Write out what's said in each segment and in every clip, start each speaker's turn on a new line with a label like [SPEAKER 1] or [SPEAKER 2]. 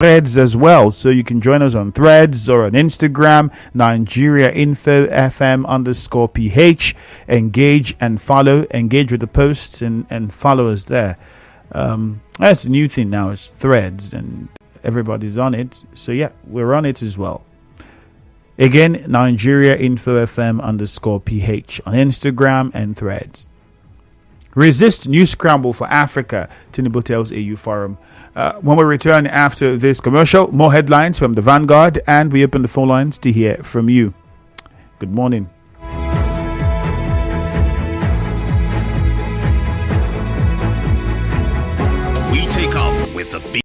[SPEAKER 1] Threads as well. So you can join us on Threads or on Instagram, Nigeria Info FM underscore PH. Engage and follow. Engage with the posts and follow us there. That's a new thing now. It's Threads and everybody's on it. So yeah, we're on it as well. Again, Nigeria Info FM underscore PH on Instagram and Threads. Resist News Scramble for Africa, Tinubu tells AU Forum. When we return after this commercial, more headlines from the Vanguard, and we open the phone lines to hear from you. Good morning.
[SPEAKER 2] We take off with the beat.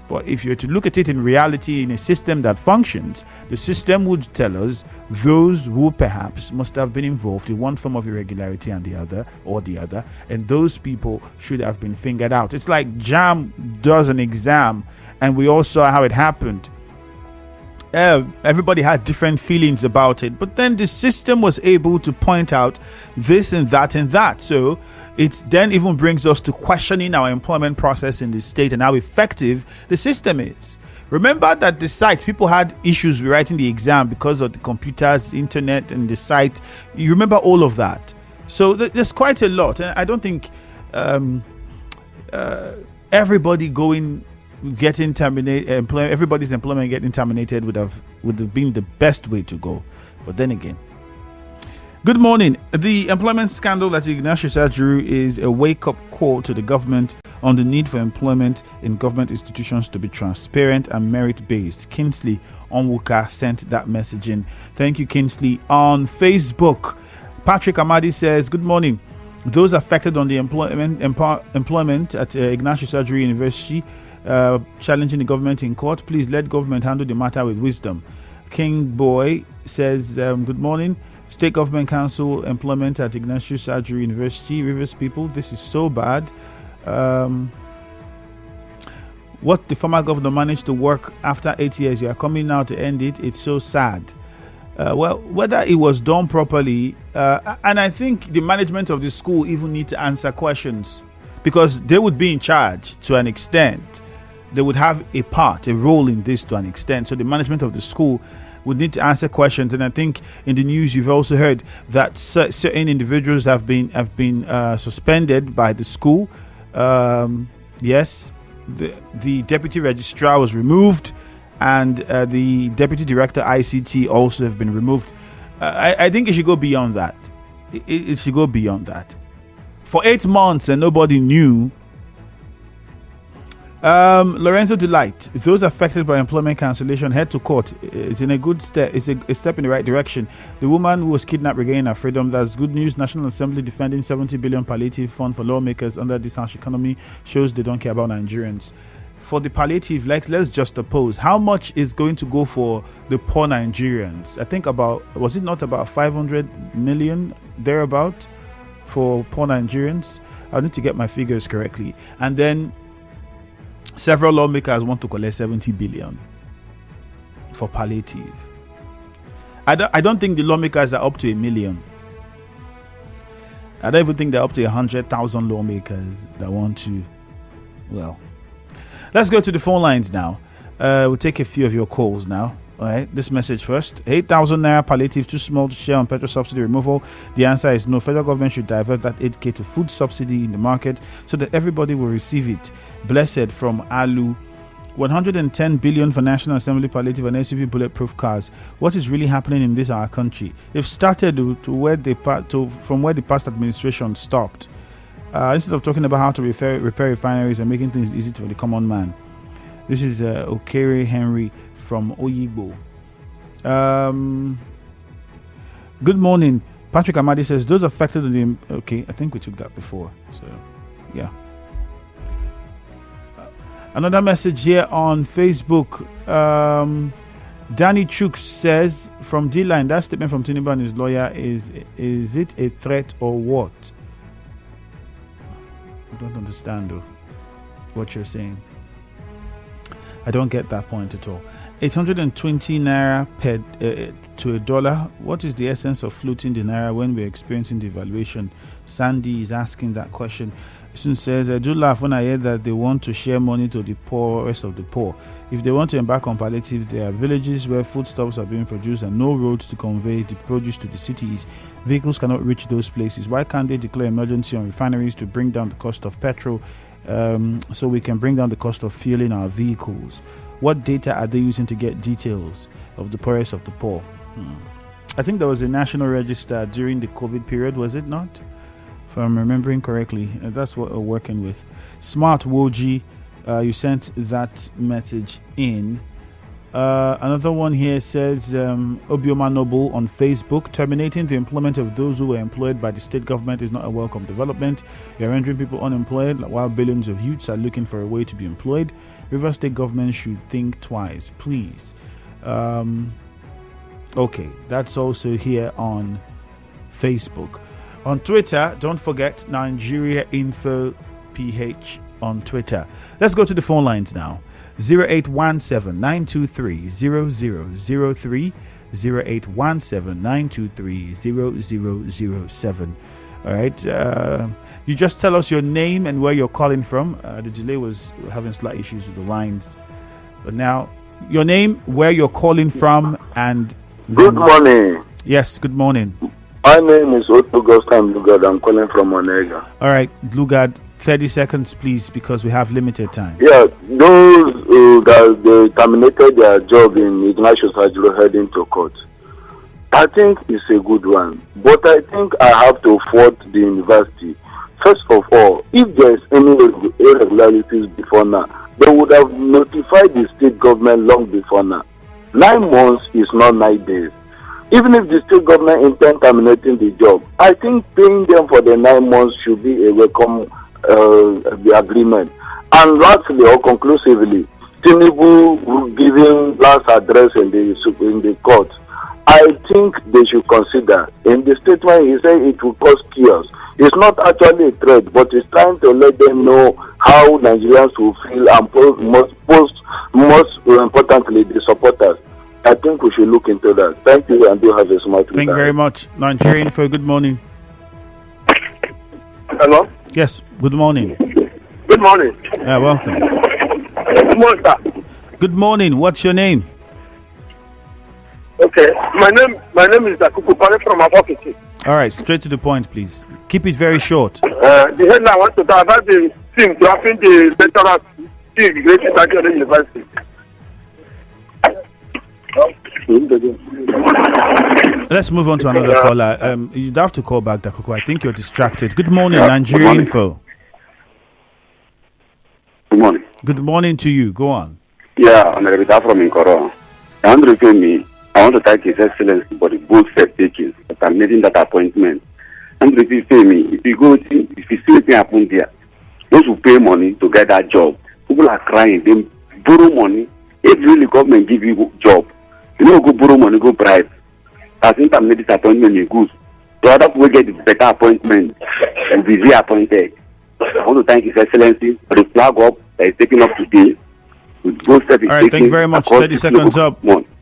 [SPEAKER 1] But if you're to look at it in reality, in a system that functions, the system would tell us those who perhaps must have been involved in one form of irregularity and the other, and those people should have been fingered out. It's like JAM does an exam, and we all saw how it happened. Everybody had different feelings about it, but then the system was able to point out this and that and that. So it then even brings us to questioning our employment process in the state and how effective the system is. Remember that the site, people had issues with writing the exam because of the computers, internet, and the site. You remember all of that. So there's quite a lot, and I don't think everybody getting terminated, everybody's employment getting terminated would have been the best way to go. But then again, good morning. The employment scandal at Ignatius Ajuru is a wake-up call to the government on the need for employment in government institutions to be transparent and merit-based. Kingsley Onwuka sent that message in. Thank you, Kingsley. On Facebook, Patrick Amadi says, good morning. Those affected on the employment at Ignatius Ajuru University challenging the government in court, please let government handle the matter with wisdom. King Boy says, good morning. State Government Council employment at Ignatius Ajuru University. Rivers people, this is so bad. What the former governor managed to work after 8 years, you are coming now to end it. It's so sad. Well, whether it was done properly, and I think the management of the school even need to answer questions, because they would be in charge to an extent. They would have a role in this to an extent. So the management of the school would need to answer questions. And I think in the news you've also heard that certain individuals have been suspended by the school. Yes, the deputy registrar was removed, and the deputy director ICT also have been removed. I think it should go beyond that. It should go beyond that. For 8 months and nobody knew. Lorenzo Delight, those affected by employment cancellation head to court. It's in a good step. It's a step in the right direction. The woman who was kidnapped regaining her freedom. That's good news. National Assembly defending 70 billion palliative fund for lawmakers under this harsh economy shows they don't care about Nigerians. For the palliative, let's just oppose. How much is going to go for the poor Nigerians? I think was it not about 500 million thereabout for poor Nigerians? I need to get my figures correctly. And then several lawmakers want to collect 70 billion for palliative. I don't think the lawmakers are up to 1 million. I don't even think they're up to 100,000 lawmakers that want to. Well, let's go to the phone lines now. We'll take a few of your calls now. All right, this message first. 8,000 naira palliative too small to share on petrol subsidy removal. The answer is no. Federal government should divert that 8K to food subsidy in the market so that everybody will receive it. Blessed from Alu. 110 billion for National Assembly palliative and SUV bulletproof cars. What is really happening in our country? They've started from where the past administration stopped. Instead of talking about how to repair refineries and making things easy for the common man. This is Okere Henry from Oyigbo. Good morning. Patrick Amadi says those affected in the... Okay, I think we took that before. So, yeah. Another message here on Facebook. Danny Chooks says from D-Line, that statement from Tinubu and his lawyer is it a threat or what? I don't understand though what you're saying. I don't get that point at all. 820 naira to a dollar. What is the essence of floating the naira when we're experiencing devaluation? Sandy is asking that question. Soon says, I do laugh when I hear that they want to share money to the poorest of the poor. If they want to embark on palliative, there are villages where foodstuffs are being produced and no roads to convey the produce to the cities. Vehicles cannot reach those places. Why can't they declare emergency on refineries to bring down the cost of petrol so we can bring down the cost of fueling our vehicles? What data are they using to get details of the poorest of the poor? I think there was a national register during the COVID period, was it not? If I'm remembering correctly, that's what we're working with. Smart Woji, you sent that message in. Another one here says Obioma Noble on Facebook, terminating the employment of those who were employed by the state government is not a welcome development. You're rendering people unemployed while billions of youths are looking for a way to be employed. Rivers State government should think twice, please. Okay, that's also here on Facebook. On Twitter, don't forget Nigeria Info PH on Twitter. Let's go to the phone lines now. 0817-923-0003, 0817-923-0007. All right. You just tell us your name and where you're calling from. The delay was having slight issues with the lines. But now, your name, where you're calling from, and...
[SPEAKER 3] Good morning.
[SPEAKER 1] Yes, good morning.
[SPEAKER 3] My name is Otto Gostam Lugard. I'm calling from Onega.
[SPEAKER 1] All right, Lugard, 30 seconds, please, because we have limited time.
[SPEAKER 3] Yeah, those that they terminated their job in Ignatius Ajuro heading to court, I think it's a good one. But I think I have to fault the university. First of all, if there's any irregularities before now, they would have notified the state government long before now. 9 months is not 9 days. Even if the state government intends terminating the job, I think paying them for the 9 months should be a welcome agreement. And lastly, or conclusively, Tinubu giving last address in the court, I think they should consider. In the statement, he said it will cause chaos. It's not actually a threat, but it's trying to let them know how Nigerians will feel, and most importantly, the supporters. I think we should look into that. Thank you, and do have a smart.
[SPEAKER 1] Thank you very much. Nigeria Info, good morning.
[SPEAKER 3] Hello?
[SPEAKER 1] Yes, good morning.
[SPEAKER 3] Good morning.
[SPEAKER 1] Yeah, welcome.
[SPEAKER 3] Good morning, sir.
[SPEAKER 1] Good morning. What's your name?
[SPEAKER 3] Okay, my name is Akuku, calling from Abokiti.
[SPEAKER 1] All right, straight to the point, please. Keep it very short.
[SPEAKER 3] The headline I want to talk about the team drafting the lecturers to the Great Ibadan University.
[SPEAKER 1] Let's move on to another caller. You'd have to call back, Dakuku. I think you're distracted. Good morning, Nigeria Info.
[SPEAKER 4] Good morning.
[SPEAKER 1] Good morning to you. Go on.
[SPEAKER 4] Yeah, I'm Rebita from Inkoro. Andrew Femi, I want to thank His Excellency for the bold step taking for terminating that appointment. Andrew Femi, if you see anything happen there, those who pay money to get that job, people are crying. They borrow money. If really government give you a job, you know, go borrow money, go bribe. I think terminate this appointment is good. So other people get the better appointment and be reappointed. I want to thank His Excellency for the flag up that is taken up today.
[SPEAKER 1] All right, thank you very much. 30 seconds up.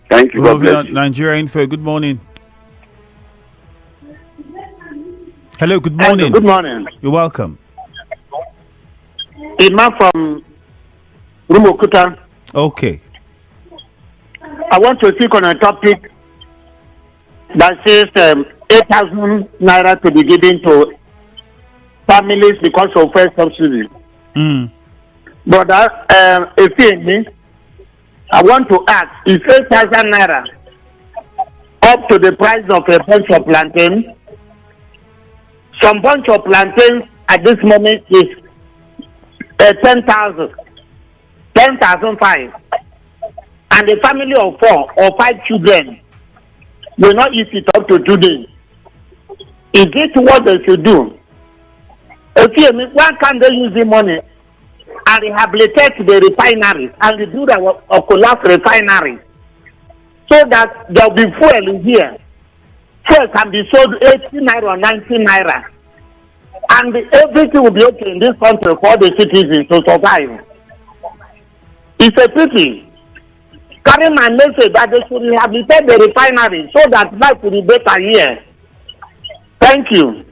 [SPEAKER 4] Thank you. God bless you.
[SPEAKER 1] Nigeria Info, good morning. Hello, good morning.
[SPEAKER 5] Good morning.
[SPEAKER 1] You're welcome.
[SPEAKER 5] Imam from Rumukuta.
[SPEAKER 1] Okay.
[SPEAKER 5] I want to speak on a topic that says 8,000 naira to be given to families because of first subsidy. But if I want to ask, is 8,000 naira up to the price of a bunch of plantains? Some bunch of plantains at this moment is 10,000, 10,500. And a family of 4 or 5 children will not eat it up to 2 days. Is this what they should do? Why can't they use the money and rehabilitate the refineries and rebuild our collapsed refineries so that there will be fuel in here? Fuel can be sold 80 naira or 90 naira. And everything will be okay in this country for the citizens to survive. It's a pity. Carry my message that they should rehabilitate the refinery so that life will be better here. Thank you.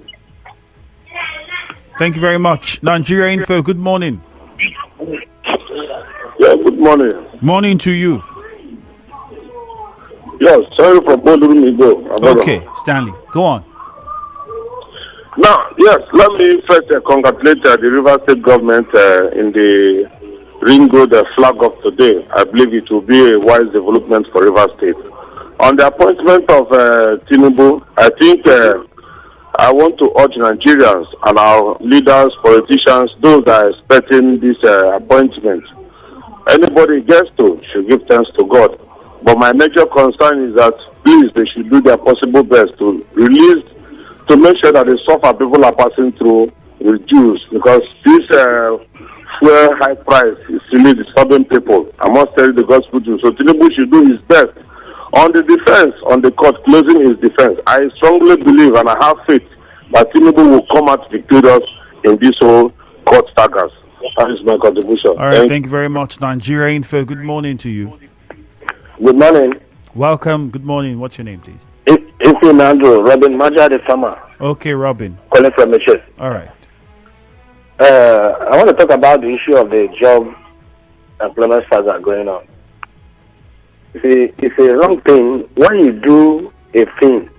[SPEAKER 1] Thank you very much. Nigeria Info, good morning.
[SPEAKER 3] Yeah, good morning.
[SPEAKER 1] Morning to you.
[SPEAKER 3] Yes, sorry for bothering me.
[SPEAKER 1] Okay, Stanley, go on.
[SPEAKER 3] Now, yes, let me first congratulate the Rivers State government in the Ringo, the flag of today. I believe it will be a wise development for Rivers State. On the appointment of Tinubu, I think I want to urge Nigerians and our leaders, politicians, those that are expecting this appointment. Anybody gets to should give thanks to God. But my major concern is that please they should do their possible best to release, to make sure that the suffer people are passing through reduce, because this fuel high price is really disturbing people. I must tell you the gospel truth. So Tinubu should do his best. On the defense, on the court, closing his defense, I strongly believe and I have faith that Tinubu will come out victorious in this whole court staggers. That is my contribution.
[SPEAKER 1] All right, thank you very much. Nigeria Info, good morning to you.
[SPEAKER 6] Good morning.
[SPEAKER 1] Welcome. Good morning. What's your name, please?
[SPEAKER 6] It's Fernando, Robin Maja, the farmer.
[SPEAKER 1] Okay, Robin.
[SPEAKER 6] Calling from HS.
[SPEAKER 1] All right.
[SPEAKER 6] I want to talk about the issue of the job employment saga going on. It's a wrong thing when you do a thing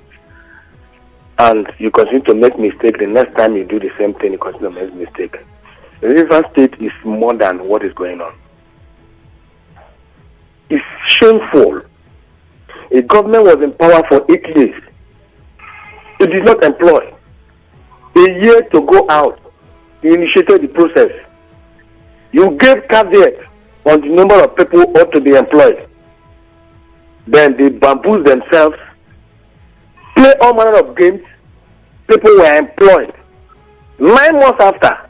[SPEAKER 6] and you continue to make mistake. The next time you do the same thing, you continue to make mistake. The River State is more than what is going on. It's shameful. A government was in power for 8 years. It did not employ. A year to go out, you initiated the process. You gave caveat on the number of people who ought to be employed. Then they bamboozle themselves, play all manner of games. People were employed. 9 months after,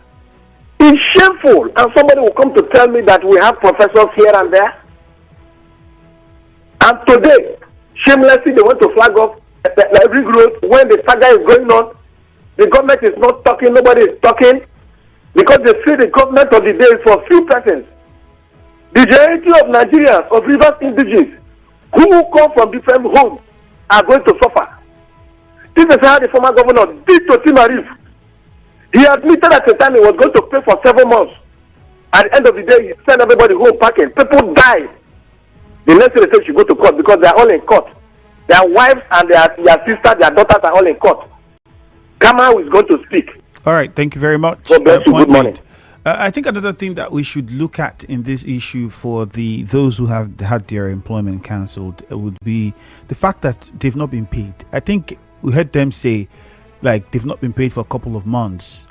[SPEAKER 6] it's shameful. And somebody will come to tell me that we have professors here and there. And today, shamelessly, they want to flag off every growth when the saga is going on. The government is not talking, nobody is talking, because they see the government of the day is for few persons. The majority of Nigerians, of Rivers indigenes, who come from different homes, are going to suffer. This is how the former governor did to Tim Arif. He admitted at the time he was going to pay for 7 months. At the end of the day, he sent everybody home packing. People died. The next thing they say should go to court because they are all in court. Their wives and their sisters, their daughters are all in court. Kama is going to speak.
[SPEAKER 1] All right, thank you very much.
[SPEAKER 6] God bless you. Good morning.
[SPEAKER 1] I think another thing that we should look at in this issue for those who have had their employment cancelled would be the fact that they've not been paid. I think we heard them say like they've not been paid for a couple of months.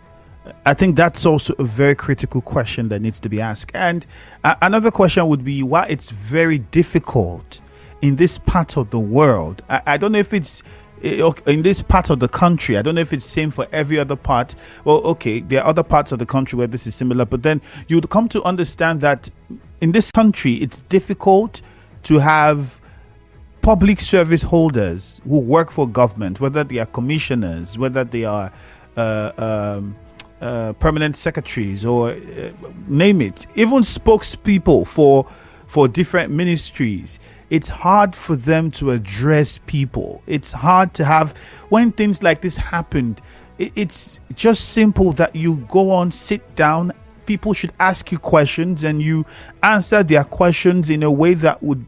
[SPEAKER 1] I think that's also a very critical question that needs to be asked. And another question would be why it's very difficult in this part of the world. I don't know if it's in this part of the country. I don't know if it's same for every other part. Well, okay, there are other parts of the country where this is similar, but then you would come to understand that in this country, it's difficult to have public service holders who work for government, whether they are commissioners, whether they are permanent secretaries or name it, even spokespeople for different ministries. It's hard for them to address people. It's hard to have, when things like this happened, it's just simple that you go on, sit down. People should ask you questions and you answer their questions in a way that would,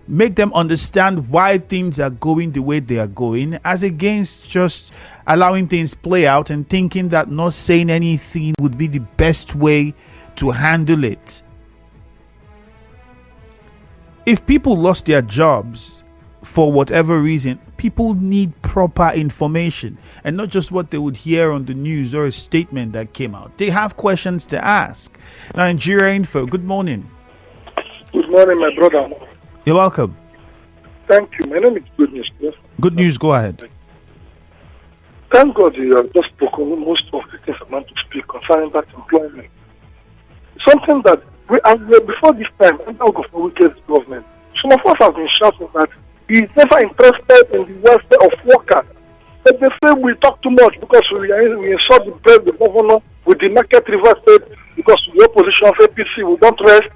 [SPEAKER 1] make them understand why things are going the way they are going, as against just allowing things play out and thinking that not saying anything would be the best way to handle it. If people lost their jobs for whatever reason, people need proper information and not just what they would hear on the news or a statement that came out. They have questions to ask. Nigeria Info, good morning.
[SPEAKER 7] Good morning, my brother.
[SPEAKER 1] You're welcome.
[SPEAKER 7] Thank you. My name is Good News. Yes?
[SPEAKER 1] Good news, go ahead.
[SPEAKER 7] Thank God you have just spoken most of the things I want to speak concerning that employment. Something that before this time, under Ogofowoke's government, some of us have been shouting that he is never interested in the welfare of workers. But they say we talk too much because we insult the governor with the market River State because the opposition of APC, we don't rest.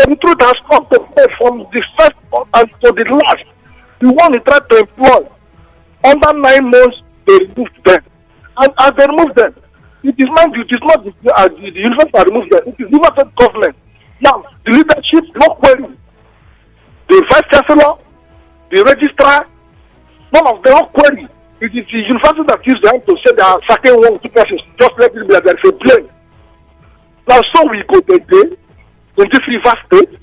[SPEAKER 7] And the truth has come to play from the first and to the last. The one he tried to employ, under 9 months, they removed them. And as they removed them, it is not the university that removed them, it is the River State government. Now, the leadership, no query. The vice chancellor, the registrar, none of them are query. It is the university that gives them to say there are certain 1 or 2 persons. Just let it be that there is a blame. Now, so we go today in this River State.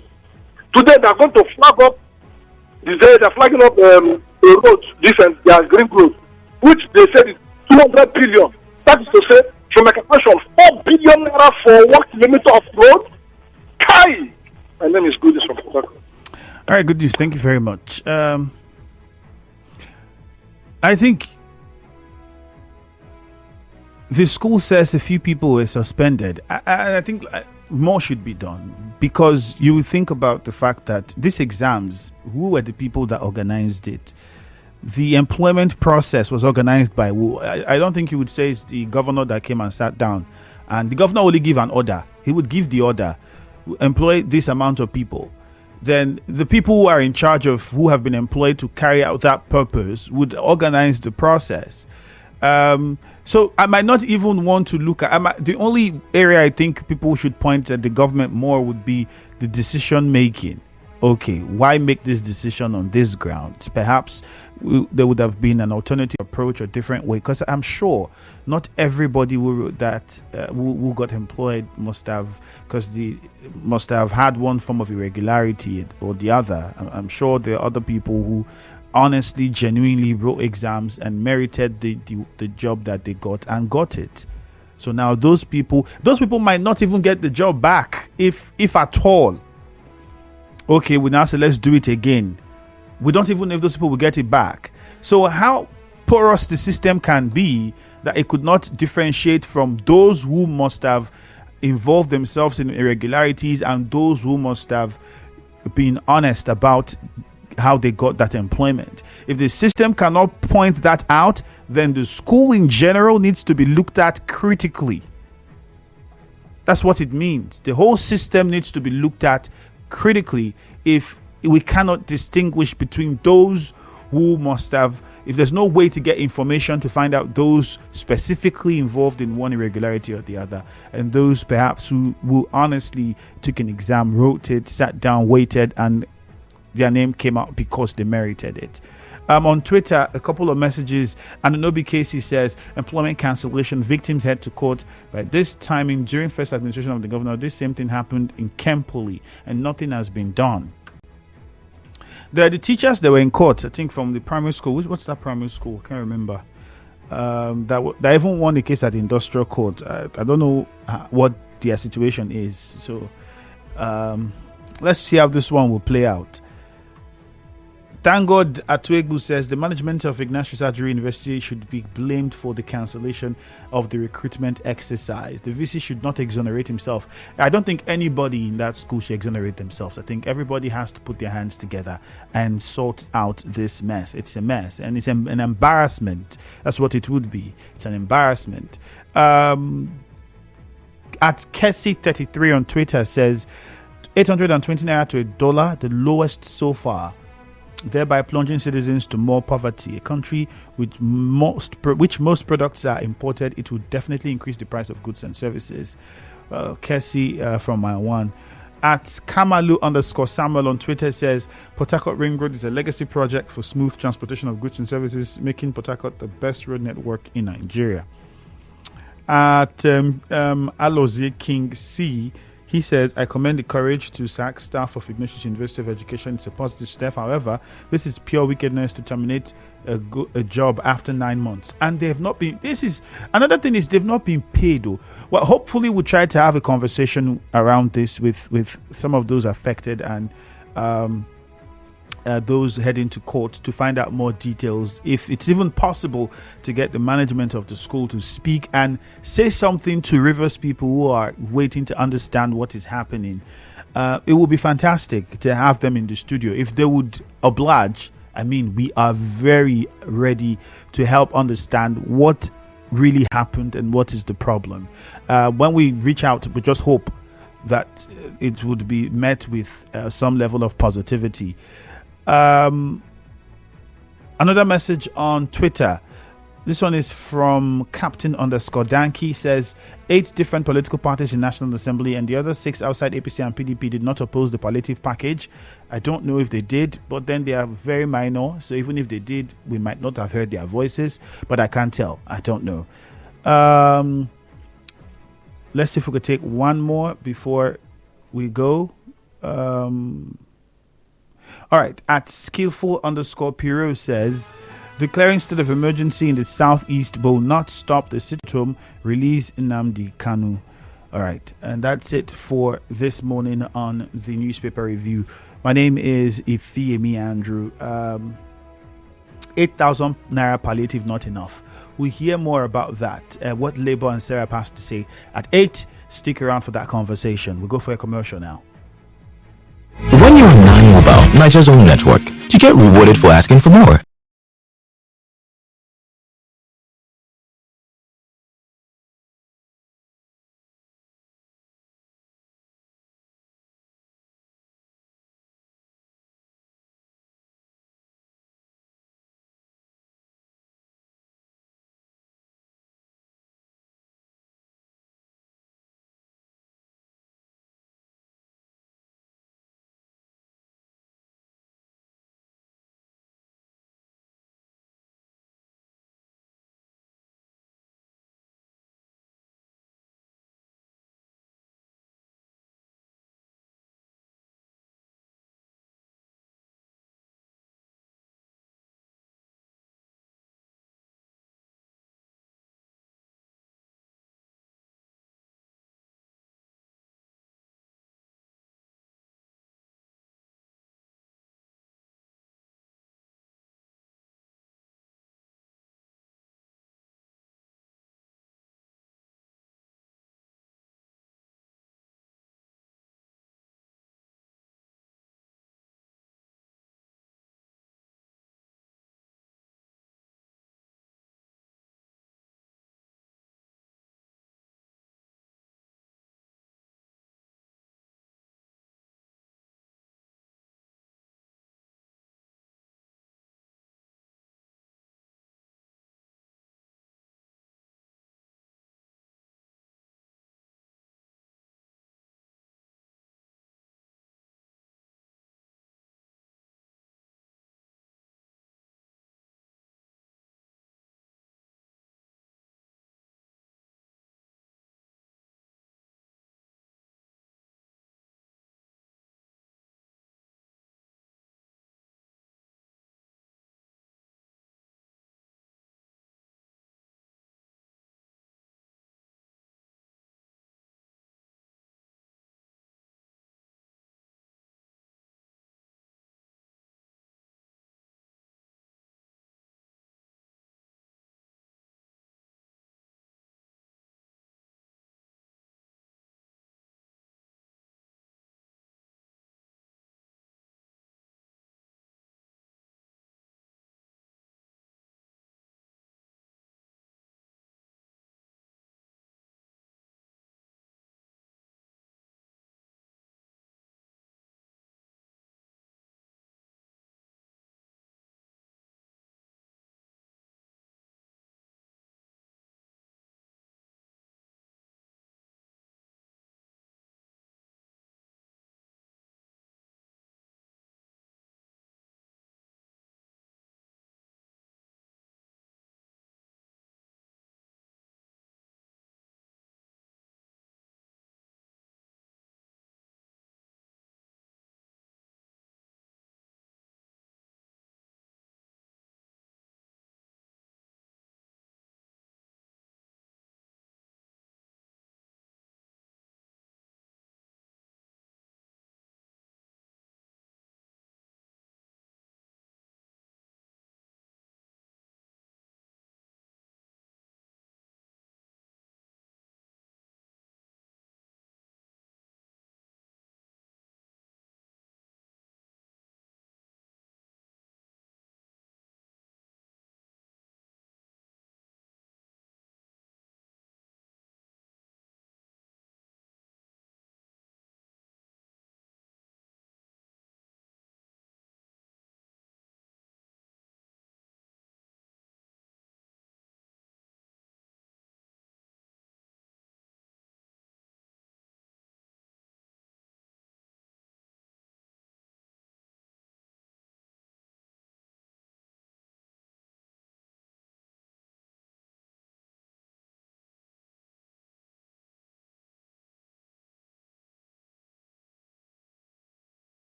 [SPEAKER 7] Today they are going to flag up. They are flagging up a road, different, they are green road, which they said is 200 billion. That is to say, from a calculation, 4 billion naira for 1 kilometer of road. Kai! My name is Goodies from Port Harcourt.
[SPEAKER 1] All right, good news. Thank you very much. I think the school says a few people were suspended. I think more should be done, because you think about the fact that these exams, who were the people that organized it? The employment process was organized by who? I don't think you would say it's the governor that came and sat down, and the governor only give an order. He would give the order, employ this amount of people. Then the people who are in charge of who have been employed to carry out that purpose would organize the process. So I might not even want to look at the only area I think people should point at the government more would be the decision making. Okay, why make this decision on this grounds? Perhaps there would have been an alternative approach or different way, because I'm sure not everybody who wrote that who got employed must have had one form of irregularity or the other. I'm sure there are other people who honestly, genuinely wrote exams and merited the job that they got and got it. So now those people might not even get the job back, if at all. Okay, we now say let's do it again. We don't even know if those people will get it back. So how porous the system can be that it could not differentiate from those who must have involved themselves in irregularities and those who must have been honest about how they got that employment. If the system cannot point that out, then the school in general needs to be looked at critically. That's what it means. The whole system needs to be looked at critically if we cannot distinguish between those who must have, if there's no way to get information to find out those specifically involved in one irregularity or the other, and those perhaps who honestly took an exam, wrote it, sat down, waited, and their name came out because they merited it. On Twitter, a couple of messages. Ananobi Casey says, employment cancellation, victims head to court. By this timing, during first administration of the governor, this same thing happened in Kempoli and nothing has been done. There are the teachers that were in court, I think from the primary school. What's that primary school? I can't remember. That even won the case at the industrial court. I don't know what their situation is. So let's see how this one will play out. Thank God, Atuegbu says the management of Ignatius Ajuri University should be blamed for the cancellation of the recruitment exercise. The VC should not exonerate himself. I don't think anybody in that school should exonerate themselves. I think everybody has to put their hands together and sort out this mess. It's a mess and it's an embarrassment. That's what it would be. It's an embarrassment. At Kessie33 on Twitter says 820 naira to $1, the lowest so far, thereby plunging citizens to more poverty. A country which most products are imported, it would definitely increase the price of goods and services. Kessie from my one. At Kamalu_Samuel on Twitter says Port Harcourt Ring Road is a legacy project for smooth transportation of goods and services, making Port Harcourt the best road network in Nigeria. At Alozie King C, he says, I commend the courage to sack staff of Ignatius University of Education. It's a positive step. However, this is pure wickedness to terminate a job after 9 months. And they have not been, this is, another thing is they've not been paid though. Well, hopefully we'll try to have a conversation around this with some of those affected and those heading to court to find out more details, if it's even possible to get the management of the school to speak and say something to Rivers people who are waiting to understand what is happening. It would be fantastic to have them in the studio. If they would oblige, I mean, we are very ready to help understand what really happened and what is the problem. When we reach out, we just hope that it would be met with some level of positivity. Another message on Twitter. This one is from Captain_Danke. Says 8 different political parties in National Assembly and the other 6 outside APC and PDP did not oppose the palliative package. I don't know if they did, but then they are very minor. So even if they did, we might not have heard their voices. But I can't tell. I don't know. Let's see if we could take one more before we go. All right, at skillful_Piro says, declaring state of emergency in the southeast will not stop the sit-at-home, release Nnamdi Kanu. All right, and that's it for this morning on the newspaper review. My name is Ifeemi Andrew. 8,000 naira palliative not enough. We hear more about that, what Labour and Sarah has to say at 8. Stick around for that conversation. We'll go for a commercial now.
[SPEAKER 8] When you're on 9 Mobile, Nigeria's own network, you get rewarded for asking for more.